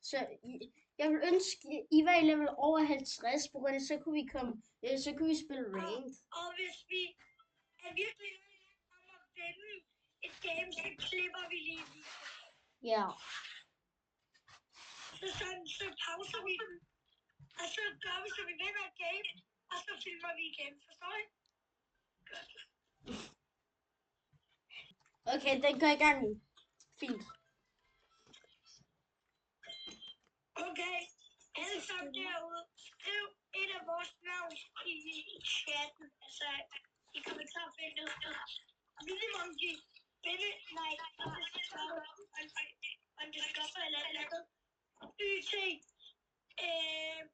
Så jeg vil ønske, I var i level over 50, på grund af, så kunne vi spille ranked. Og hvis vi er virkelig om at vinde et game, så klipper vi lige. Ja. Så pauser vi den, og så gør vi, så vi vinder et game, og så filmer vi igen. Forstår I? Godt. Okay, den går i gang nu. Fint. Okay, alle sammen derude, skriv et af vores navn i chatten, altså i kommentarfeltet. Minimum de underscore eller andet. YT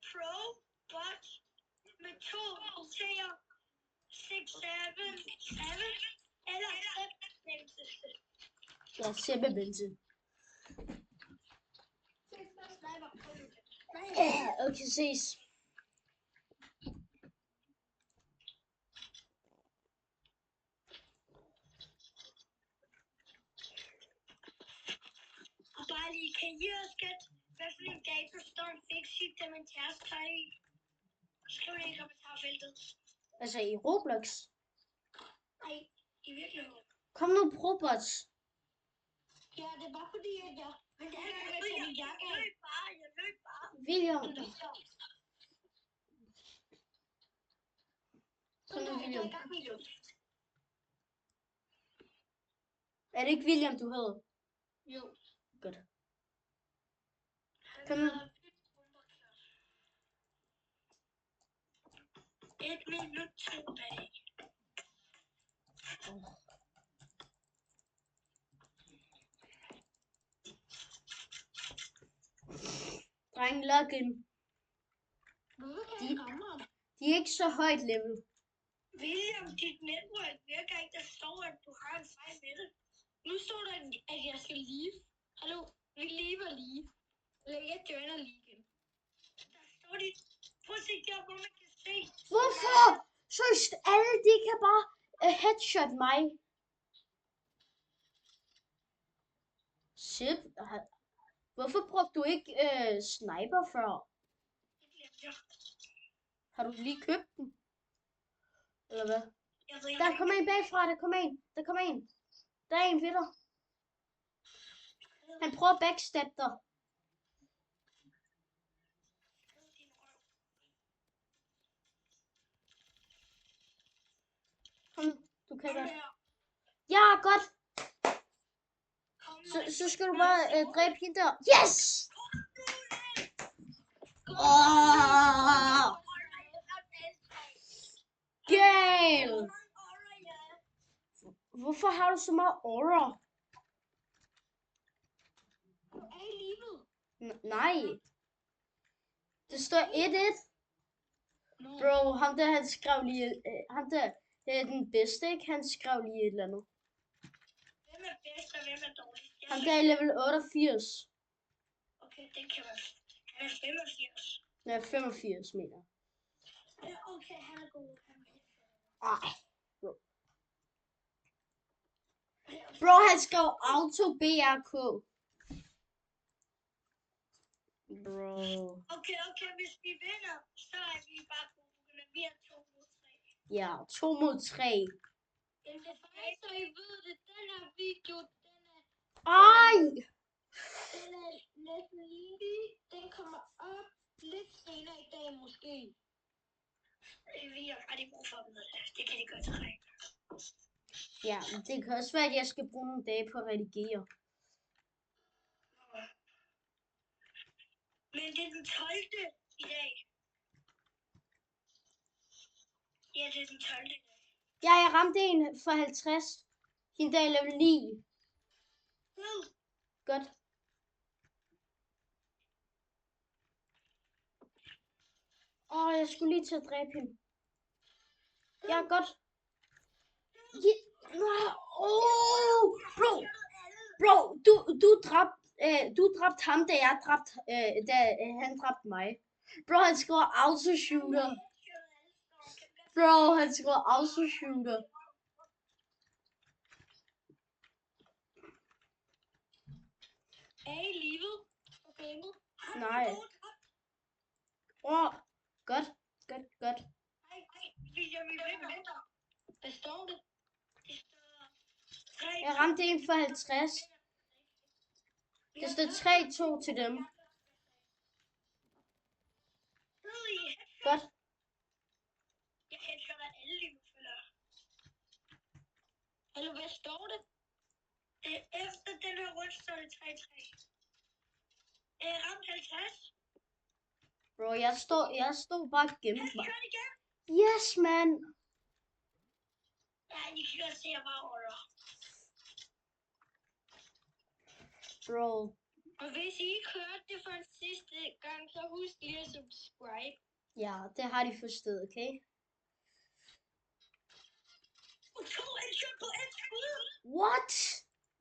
Pro Bot med 2 C'er 677 eller 5. Ja, Sebbense. Okay, ses. Og bare lige, kan I også gætte, hvad for en dato står en fixit, der man tærsker i? Skriv det i kommentarfeltet. Altså i Roblox? Nej, i virkeligheden. Kom nu, Probots. Ja, det er bare fordi, at jeg... Men det er med sådan en jakke. Jeg løb bare. William. Kom nu, William. Er det ikke William, du havde? Jo. Godt. Kom nu. 1 minut tilbage. Dreng, login. De er ikke så højt level. William, dit netværk virker ikke. Der står, at du har en fejl med det. Nu står der, at jeg skal leave. Hallo, vi lever lige. Eller jeg joiner lige igen. Der står det. Prøv at se der, hvor man kan se. Hvorfor? Så alle de kan bare headshot mig. Sip, hvorfor brugte du ikke sniper før? Har du lige købt den? Eller hvad? Der kommer en bagfra, der kommer en. Der er en ved dig. Han prøver at backstab dig. Kom, du kan godt. Ja, godt. Så skal du bare dræbe hende der. Yes! Gal! Hvorfor har du så meget aura? Nej. Det står 1-1. Bro, ham der han skrev lige, ham der, det er den bedste, ikke? Han skrev lige et eller andet. Hvem er bedst og hvem er dårlig? Ham der er level 88. Okay, det kan være. Han er 85. Ja, 85 mener. Ja, okay, han er god. Ej, bro. Bro, han skrev auto BRK. Bro. Okay, hvis vi vinder, så er vi bare gode. Vi er 2 mod 3. Ja, 2 mod 3. Det er faktisk, så I ved det, den her video, Ej! Den er næsten lige. Den kommer op lidt senere i dag, måske. Vi har rigtig brug for dem. Det kan de godt trække. Ja, men det kan også være, at jeg skal bruge nogle dage på at redigere. Men det er den 12. i dag. Ja, det er den 12. i dag. Ja, jeg ramte en for 50. Hende der er level 9. Godt. Jeg skulle lige til at dræbe hende. Ja, godt. Bro, du dræbte ham, da jeg dræbte, da han dræbte mig. Bro, han skriver autoshooter. Bro, han skriver autoshooter. Er I livet? Nej. Godt. Nej, William, vi vinder. Hvad står det? Det står 3. Jeg ramte en for 50. Det står 3-2 til dem. Godt. Jeg headshotter alle lige nu, føler jeg. Hallo, hvad står det? Efter den her runde står det 3-3. Ramt 50. Bro, jeg stod bare gemt mig. Headshot igen. Yes, man. Ja, I kan godt se, at jeg bare holder. Bro. Og hvis I ikke hørte det for en sidste gang, så husk lige at subscribe. Ja, det har de forstået, okay? Og 2 headshot på et skud. What?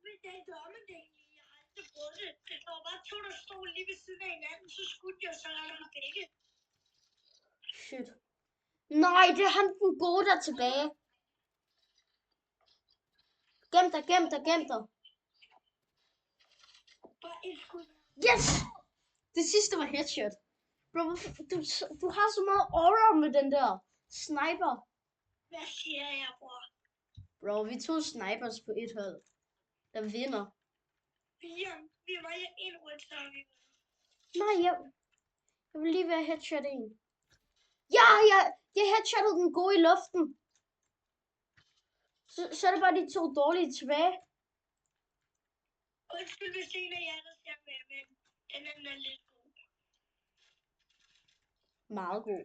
Men det er dumme, jeg har aldrig prøvet det. Der var bare 2, der stod lige ved siden af hinanden, så skudte jeg, så ramte de begge. Shit. Nej, det er ham den gode der er tilbage. Gem dig. Bare et skud. Yes! Det sidste var headshot. Bro, du har så meget aura med den der sniper. Hvad siger jeg, bror? Bro, vi tog snipers på et hold. Der vinder. Vi var jo en rundt, så vi var. Nej, jeg vil lige være headshot en. Ja, jeg headshottede den gode i luften. Så er det bare de 2 dårlige tilbage. Undskyld, hvis en af jer, der ser med, men den er lidt god. Meget god.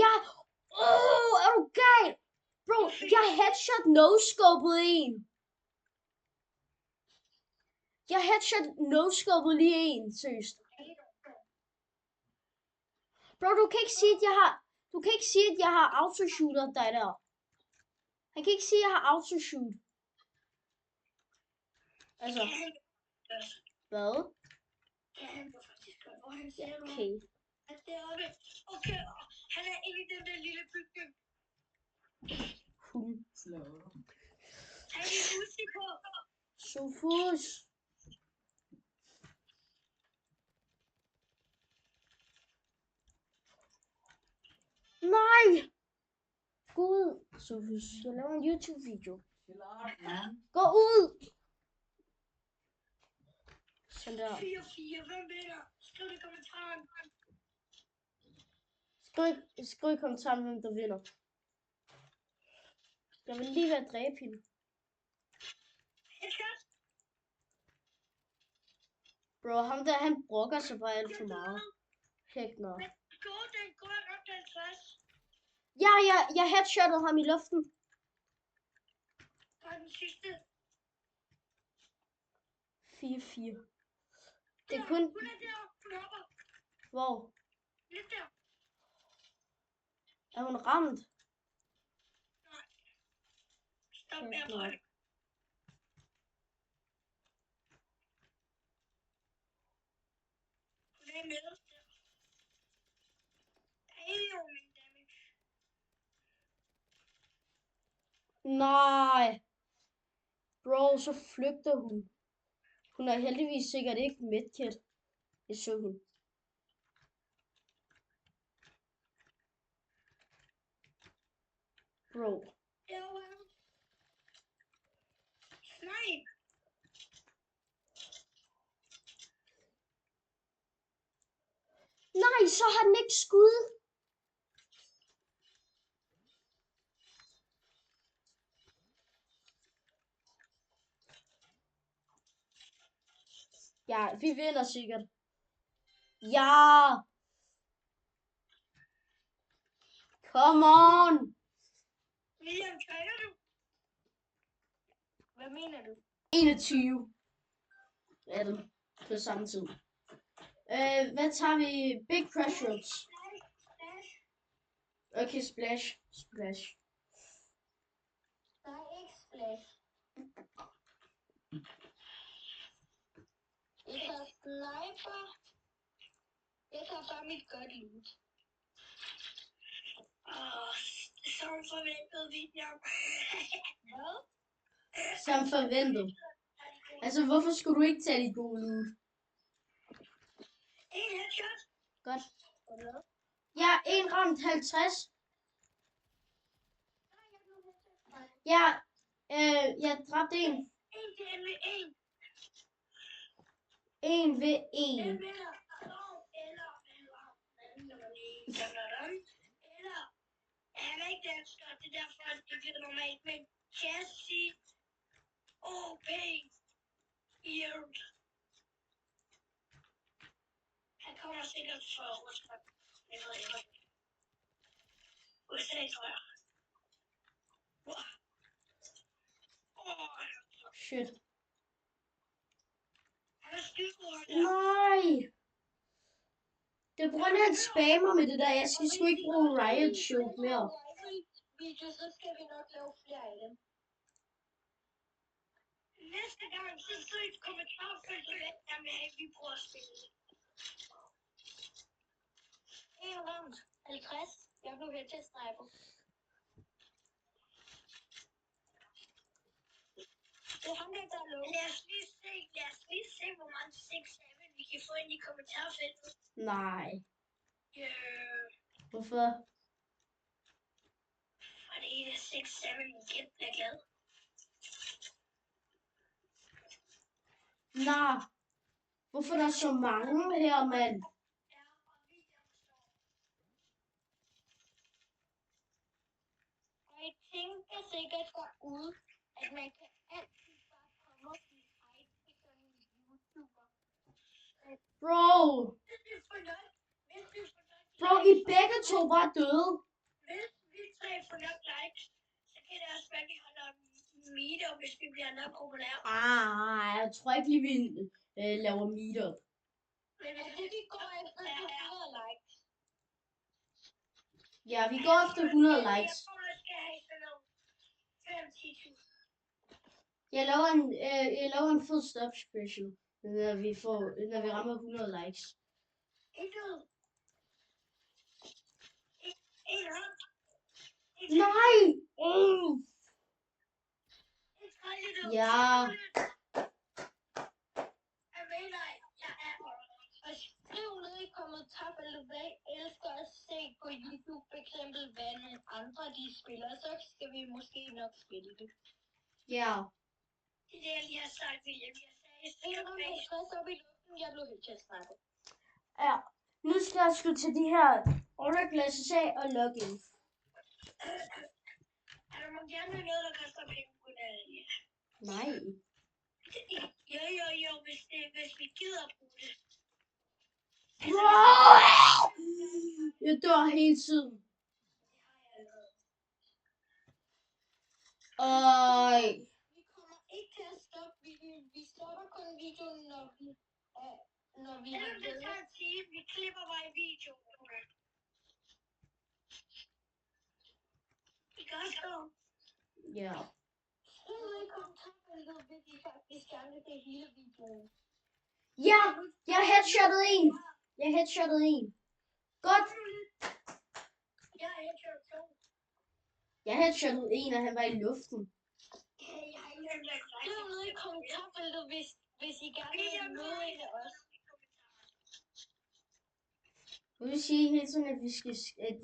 Ja! Er du gal? Bro, jeg headshot no-scopede en. Jeg headshot no-scopede lige en, seriøst. Bro, du kan ikke sige, at jeg har autoshooter dig der. Han kan ikke sige, at jeg har autoshoot. Altså, hvad? Ja, han var faktisk godt, hvor han siger nu. Okay. At det er oppe. Okay, han er inde i den der lille bygning. Han er usikker. Sofus. Nej! Gud, Sofus, jeg laver en YouTube-video. Gå ud! Sådan der. 4-4, hvem vinder? Skriv det i kommentaren. Skriv i kommentaren, hvem der vinder. Jeg vil lige være dræbe hende. Bro, ham der, han brokker sig bare alt for meget. Hægner. Den går ramt 50. Ja, jeg headshottede ham i luften. Og den sidste. 4-4. Det er kun... Hun er der, hun hopper. Hvor? Lidt der. Er hun ramt? Nej. Stop med at prøve. Hun er med os der. Der er jo min damage. Nej. Bro, så flygter hun. Hun er heldigvis sikkert ikke medkit. Det så hun. Bro. Nej. Nej, så har den ikke skud. Ja, vi vinder sikkert. Ja! Come on! William, træner du? Hvad mener du? 21 er det på samme tid. Hvad tager vi? Big Crash Roads. Okay, Splash. Splash. Nej, ikke Splash. Jeg tager sniper. Jeg tager bare mit godt loot. Som forventet, William. Hvad? Som forventet. Altså, hvorfor skulle du ikke tage de gode loot? Headshot. Godt. Ja, en ramt 50. Ja, jeg dræbte en. En til en. En ved en. Eller han er ikke dansker, det er derfor, at det bliver normalt, men chassis, OP, Earth. Han kommer sikkert fra Rusland. USA, tror jeg. Shit. Han er skidegod. Nej. Det er på grund af, at han spammer med det der. Jeg skal sgu ikke bruge Riot Shield mere. Video, så skal vi nok lave flere af dem. Næste gang, så skriv et kommentarfelt, hvad jeg vil have, vi prøver at spille. En ramt 50. Jeg blev helt til sniper. Det er ham, der er lukket. Lad os lige se, hvor mange 6-7 vi kan få ind i kommentarfeltet. Nej. Hvorfor? Fordi det er 6-7 igen, jeg er glad. Nej. Hvorfor er der så mange her, mand? Og jeg tænker sikkert derude, at man kan altid bare komme og blive hype til sådan en YouTuber. Bro. Bro, I begge to var døde. Hvis vi 3 får nok likes, så kan det også være, at vi holder meetup, hvis vi bliver nok populære. Jeg tror ikke lige, vi laver meetup. Men hvis vi går efter 100 likes. Ja, vi går efter 100 likes. Jeg tror, jeg skal have sådan noget 5-10.000. Jeg laver en full stop special, når vi rammer 100 likes. Nej! Ja. Skriv ned i kommentarfeltet, hvad I elsker at se på YouTube, for eksempel hvad nogle andre de spiller, så skal vi måske nok spille det. Ja. Det er det, jeg lige har sagt, William. Jeg sagde, at jeg stress op i luften, jeg blev helt til at snakke. Ja. Nu skal jeg sgu til de her orderglasses af og logge ind. Der må gerne være noget, der koster penge på det. Nej. Jo, hvis vi gider at bruge det. Bro! Jeg dør hele tiden. Øj. Vi kommer ikke til at stoppe videoen. Vi stopper kun videoen, når vi har det tager en time. Vi klipper bare i videoen. I kan også gå. Ja. Skriv i kommentarfeltet, hvis I faktisk gerne vil se hele videoen. Ja, jeg headshottet en. Godt. Jeg har headshottet 2. Jeg headshottet en, og han var i luften. Skriv ned i kommentarfeltet, hvis I gerne vil møde en af os. Jeg vil sige hele tiden, at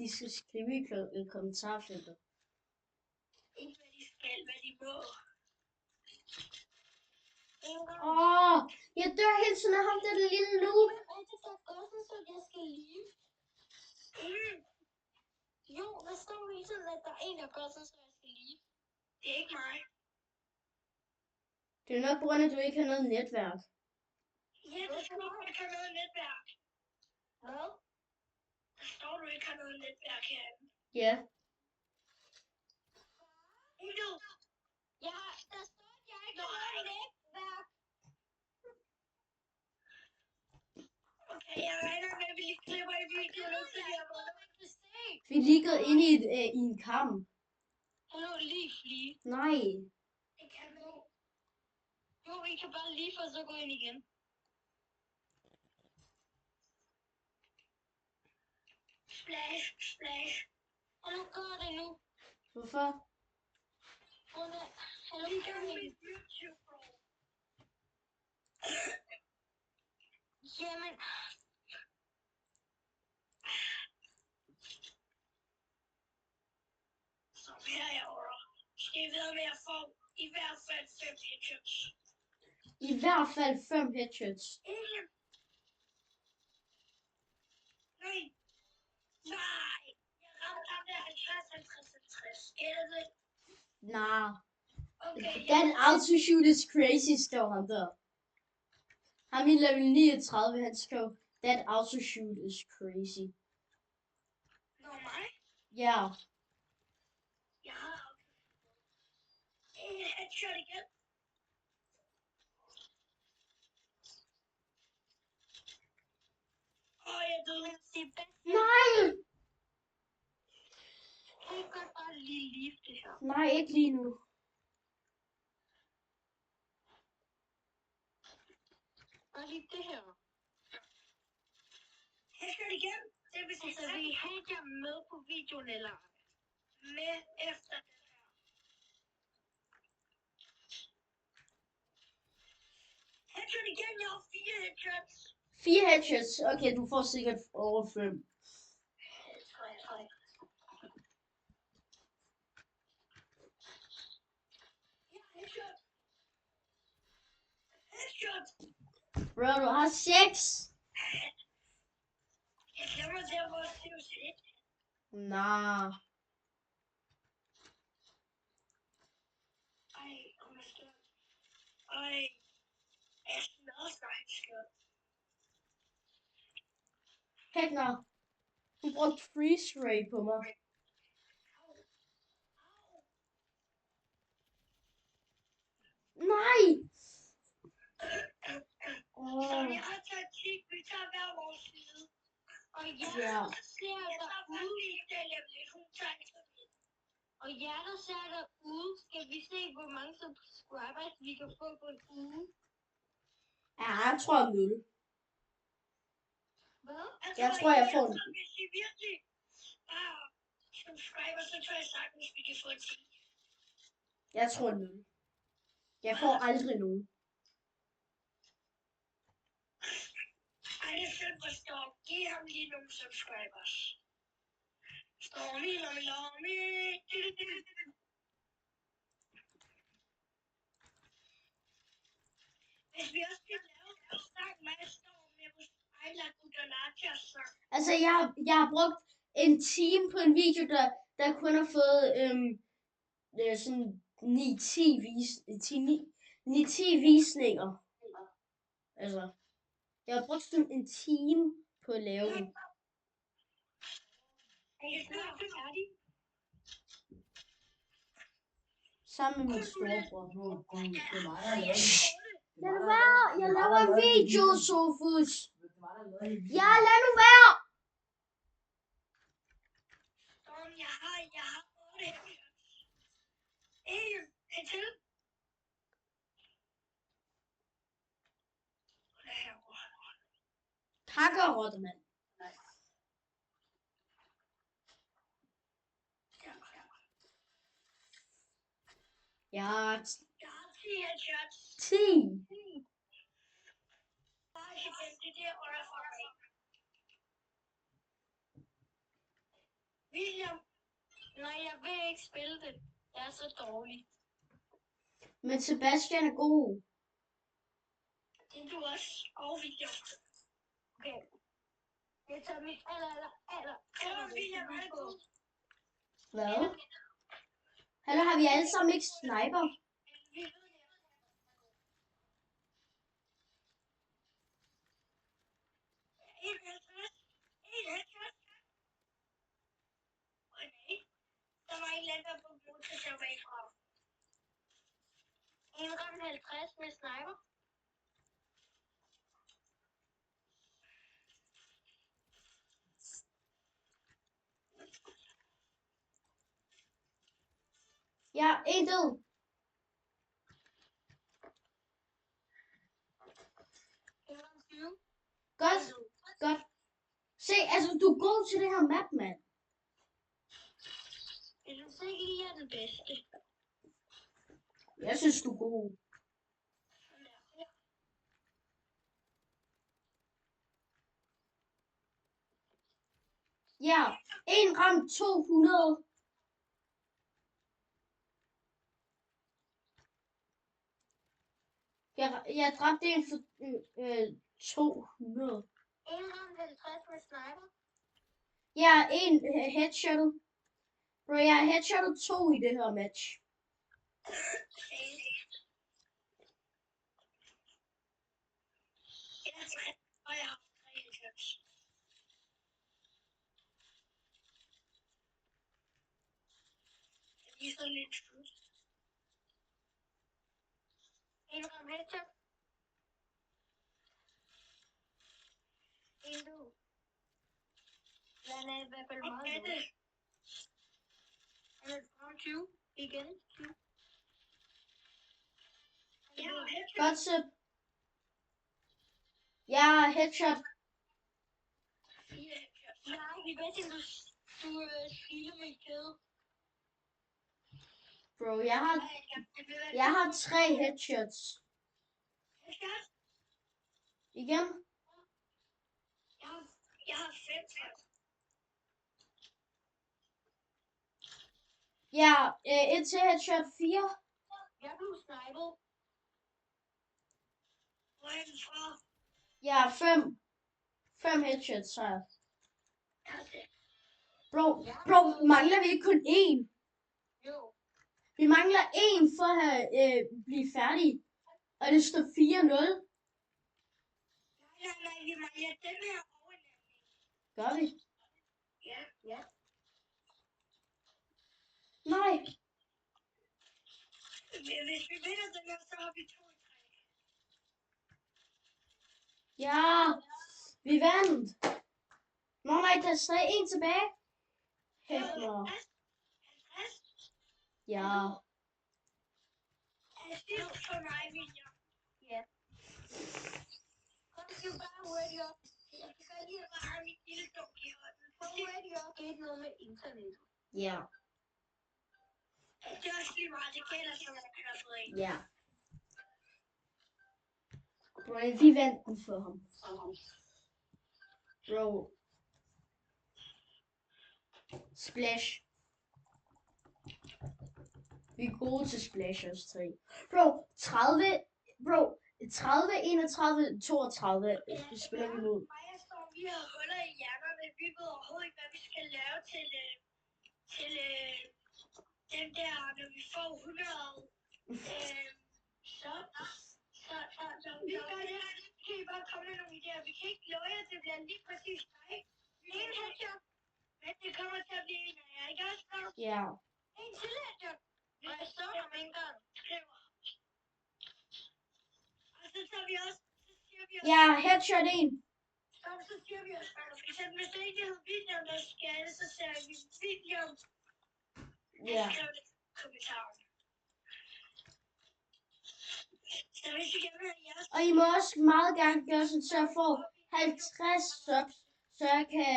de skal skrive i kommentarfeltet. Ikke hvad de skal, hvad de må. Jeg dør hele tiden af ham, der lille noob. Er det så godt, så jeg skal leve? Jo, der står hele tiden, at der er en, der gør så jeg skal leve. Det er ikke mig. Det er nok på grund af, at du ikke har noget netværk. Ja, der står, at du ikke har noget netværk. Hvad? Der står, at du ikke har noget netværk herinde. Ja. Ja, der står, at jeg ikke har noget netværk. Okay, jeg regner med, at vi lige klipper i videoen, så vi har både ikke se. Vi ligger inde i en kamp. Hallo, lige. Nej. Det kan du. Jo, vi kan bare lige for så gå ind igen. Splash. Og nu gør det nu. Hvorfor? Hallo, Jamen. skal I vide med, at jeg får i hvert fald 5 headshots. I hvert fald 5 headshots. Ikke? Nej. Nej. Jeg ramte ham der 50-50-50. Gælder det? Nah. Okay, That auto-shoot is crazy, står han der. Ham i level 39, han skrev, that auto-shoot is crazy. Nå, mig? Ja. Jeg har en headshot igen. Åh, jeg døde. Nej! Det er godt bare lige liv, det her. Nej, ikke lige nu. Bare lige det her. Headshot igen. Det vil sige, vil I have jer med på videoen, eller med efter det her? Headshot igen, jeg har 4 headshots. 4 headshots. Okay, du får sikkert over 5. Ja, headshot. Headshot. Bro, du har 6. Jeg glemmer der, hvor det er set. Nah. Ej, kom jeg stå. Ej, jeg smadrer snart skød. Hegner. Hun brugte freeze ray på mig. Nej! Så jeg har taktik, vi tager hver vores side. Og jeg ser derude. Og jer, der ser derude, skal vi se, hvor mange subscribers vi kan få på en uge. Ja, jeg tror 0. Hvad? Jeg tror, jeg får en. Hvis I virkelig bare subscriber, så tror jeg sagtens, vi kan få en 10. Jeg tror 0. Jeg får aldrig nogen. Ej, det er fedt for Storm. Giv ham lige nogle subscribers. Stormy, lommy. Hvis vi også skal lave en sang med Storm med vores Ejla Gudanatias sang. Altså, jeg har brugt en time på en video, der kun har fået sådan 9-10 visninger. Altså, jeg har brugt sådan en time på at lave den. Sammen med min storebror. Lad nu være! Jeg laver en video, Sofus! Ja, lad nu være! Jeg har 8 en til. Kakkerotte, mand. Ja, Jeg har 10 headshots. 10. William. Nej, jeg vil ikke spille det. Jeg er så dårlig. Men Sebastian er god. Det er du også. Og William. Okay. Jeg tager mit aller William er god. Hvad? Eller har vi alle sammen ikke sniper? Der var en eller anden, der på motor bagfra. En ramme 50 med sniper. Ja, en død. Godt, godt. Se, altså du er god til det her map, mand. Jeg synes ikke lige, jeg er den bedste. Jeg synes, du er god. Ja, en ram 200. Jeg dræbte en for 200. En ramt 50 med sniper. Jeg er en headshottet. Bro, jeg har headshottet 2 i det her match. Og jeg har 3 headshots. Det er sådan lidt slut. En ramt headshot. En du. Den er i hvert fald meget god. Han er ramt 20. Igen 20. Ja, headshot. Godt så. Jeg har headshot. 4 headshots. Nej, det er bedst, at du filer med kæde. Bro, jeg har 3 headshots. Headshot? Igen? Jeg har 5 shots. Ja, et til headshot 4. Jeg blev snipet. Hvor er den fra? Ja, 5 headshots har jeg. Bro, mangler vi ikke kun 1? Jo. Vi mangler 1 for at blive færdige. Og det står 4-0. Nej, vi mangler den her overnatning. Gør vi? Ja. Nej. Hvis vi vinder den her, så har vi 2 i træk. Ja, vi vandt. Nå nej, der er stadig 1 tilbage. Hæfner. 50? Ja. Det er for mig, William. Ja. Kom, du bare hurtigt op. Jeg kan godt lide at bare have mit lille dunk i hånden. Kom hurtigt op. Det er ikke noget med internet. Ja. Det er også lige meget. Det gælder, som jeg kører for en. Ja. Bro, vi vandt den for ham. Bro. Splash. Vi er gode til Splashers 3. Bro, 30, 31, 32 spiller vi mod. Vi har huller i hjernerne. Vi ved overhovedet ikke, hvad vi skal lave til den der, når vi får 100. Så vi gør det. Kan I bare komme med nogle idéer? Vi kan ikke love jer, at det bliver lige præcis dig. En headshot. Men det kommer til at blive en af jer, ikke også? Ja. En til headshot. Og jeg så ham ikke engang. Og så tager vi også, så siger vi også. Ja, headshot 1. Så siger vi også, for eksempel, hvis det ikke hedder videoen, der skal det, så ser vi videoen. Ja. Jeg skrev det i kommentaren. Så hvis I gerne vil have jeres... Og I må også meget gerne gøre sådan, så jeg får 50 subs, så jeg kan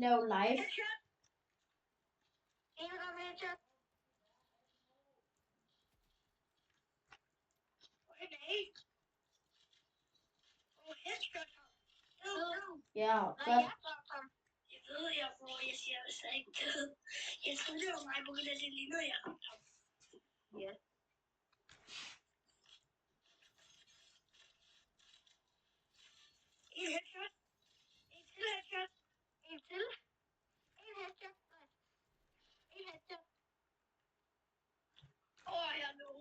lave live. En headshot. Nej. Headshot. Ja, Nej, godt. jeg dræbte ham. Jeg ved, jeg siger det slet ikke. Jeg troede, det var mig på grund af det ligner, jeg ramte ham. Ja. En headshot. En til headshot. En til. En headshot. Nej. En headshot. Jeg nu.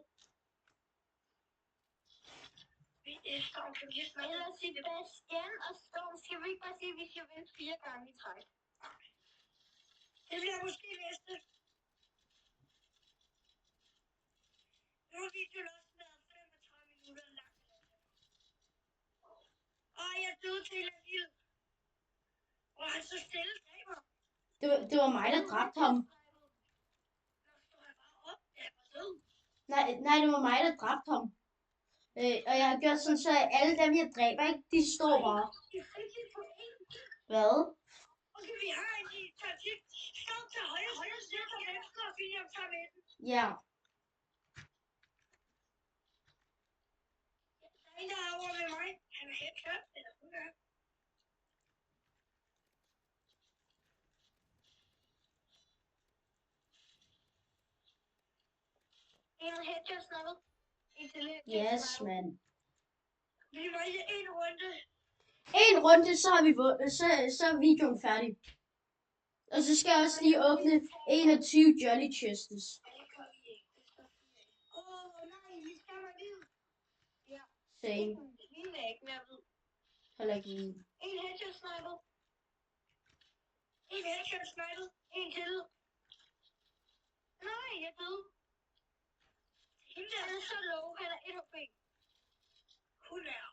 Storm, kan vi snakke? Eller Sebastian og Storm, skal vi ikke bare sige, at vi skal vinde 4 gange i træk? Det bliver måske næste. Nu har videoen også været 35 minutter lang. Jeg døde til en lille. Og han så stille sagde mig. Det var mig, der dræbte ham. Nej, det var mig, der dræbte ham. Og jeg har gjort sådan, så alle dem, jeg dræber, ikke, de står bare. Hvad? Okay, vi har en taktik. Stop til højre side til venstre, og William tager med den. Ja. Der er en, der er over med mig. Han er headshot, eller hun er. En headshot snappet. Yes, mand. Vi vælger en runde. En runde, så har vi så er videoen færdig. Og så skal jeg også lige åbne 21 Jolly Chests. Nej, vi skal have hvid. Ja. Same. Min er ikke mere hvid. Heller ikke min. En headshot sniper. En headshot sniper. En til. Nej, jeg døde. Hende der er så low. Han er 1 HP. Hun er.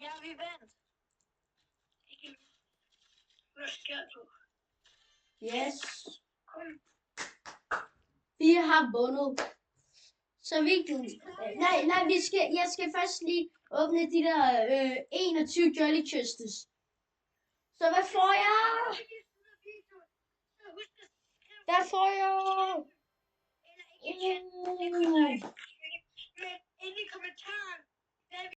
Ja, vi vandt. Hvad sker du? Yes. Vi har vundet. Så videoen... Nej, jeg skal først lige åbne de der 21 Jolly Chests. Så hvad får jeg? Hvad får jeg?